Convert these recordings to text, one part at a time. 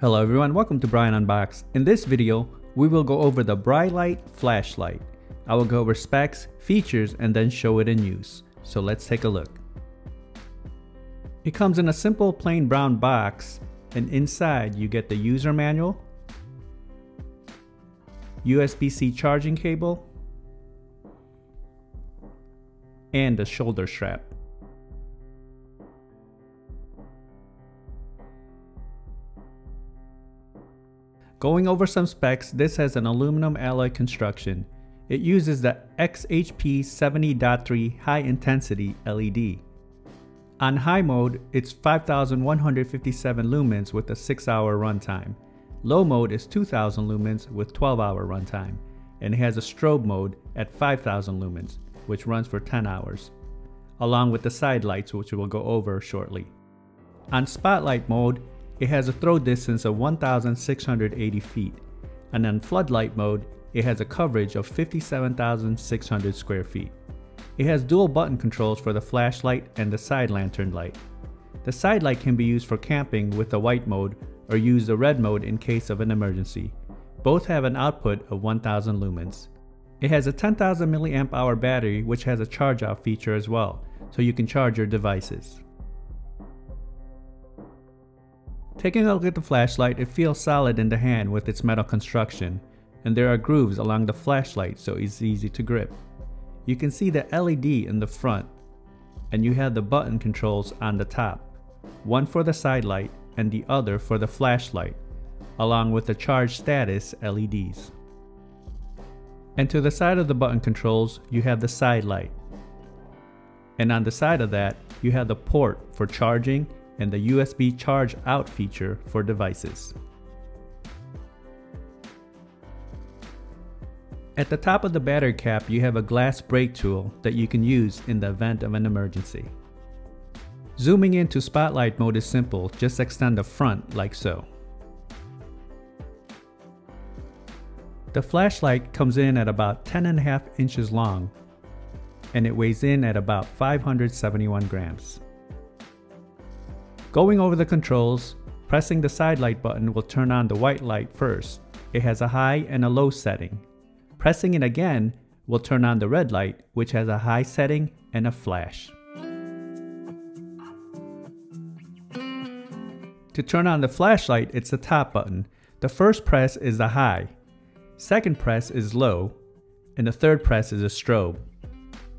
Hello everyone, welcome to Brian Unboxed. In this video, we will go over the Brylite Flashlight. I will go over specs, features, and then show it in use. So let's take a look. It comes in a simple plain brown box, and inside you get the user manual, USB-C charging cable, and the shoulder strap. Going over some specs, this has an aluminum alloy construction. It uses the XHP 70.3 high intensity LED. On high mode, it's 5,157 lumens with a 6-hour runtime. Low mode is 2,000 lumens with 12-hour runtime, and it has a strobe mode at 5,000 lumens, which runs for 10 hours, along with the side lights, which we'll go over shortly. On spotlight mode, it has a throw distance of 1,680 feet, and on floodlight mode, it has a coverage of 57,600 square feet. It has dual button controls for the flashlight and the side lantern light. The side light can be used for camping with the white mode or use the red mode in case of an emergency. Both have an output of 1,000 lumens. It has a 10,000 mAh battery which has a charge out feature as well, so you can charge your devices. Taking a look at the flashlight, it feels solid in the hand with its metal construction, and there are grooves along the flashlight so it's easy to grip. You can see the LED in the front, and you have the button controls on the top, one for the side light and the other for the flashlight, along with the charge status LEDs. And to the side of the button controls, you have the side light. And on the side of that, you have the port for charging and the USB charge out feature for devices. At the top of the battery cap, you have a glass break tool that you can use in the event of an emergency. Zooming into spotlight mode is simple, just extend the front like so. The flashlight comes in at about 10.5 inches long, and it weighs in at about 571 grams. Going over the controls, pressing the side light button will turn on the white light first. It has a high and a low setting. Pressing it again will turn on the red light, which has a high setting and a flash. To turn on the flashlight, it's the top button. The first press is the high, second press is low, and the third press is a strobe.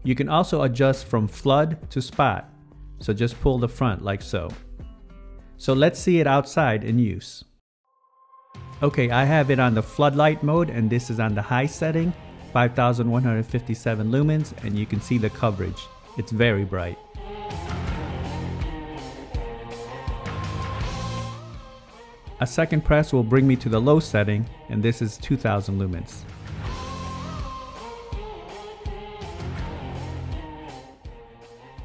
You can also adjust from flood to spot, so just pull the front like so. So let's see it outside in use. Okay, I have it on the floodlight mode, and this is on the high setting, 5,157 lumens, and you can see the coverage. It's very bright. A second press will bring me to the low setting, and this is 2,000 lumens.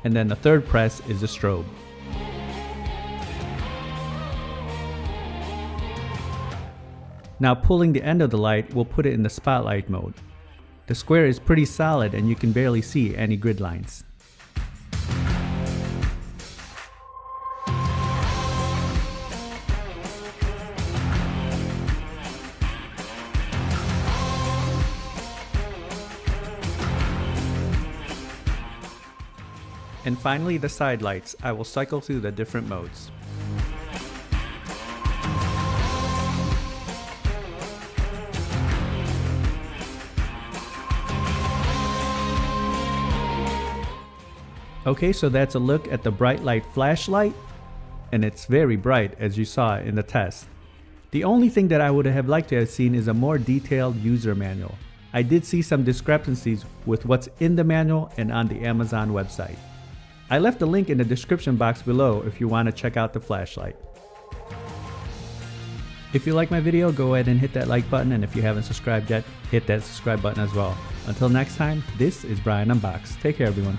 And then the third press is the strobe. Now pulling the end of the light will put it in the spotlight mode. The square is pretty solid and you can barely see any grid lines. And finally, the side lights. I will cycle through the different modes. Okay, so that's a look at the Brylite Flashlight, and it's very bright as you saw in the test. The only thing that I would have liked to have seen is a more detailed user manual. I did see some discrepancies with what's in the manual and on the Amazon website. I left a link in the description box below if you want to check out the flashlight. If you like my video, go ahead and hit that like button, and if you haven't subscribed yet, hit that subscribe button as well. Until next time, this is Brian Unboxed. Take care everyone.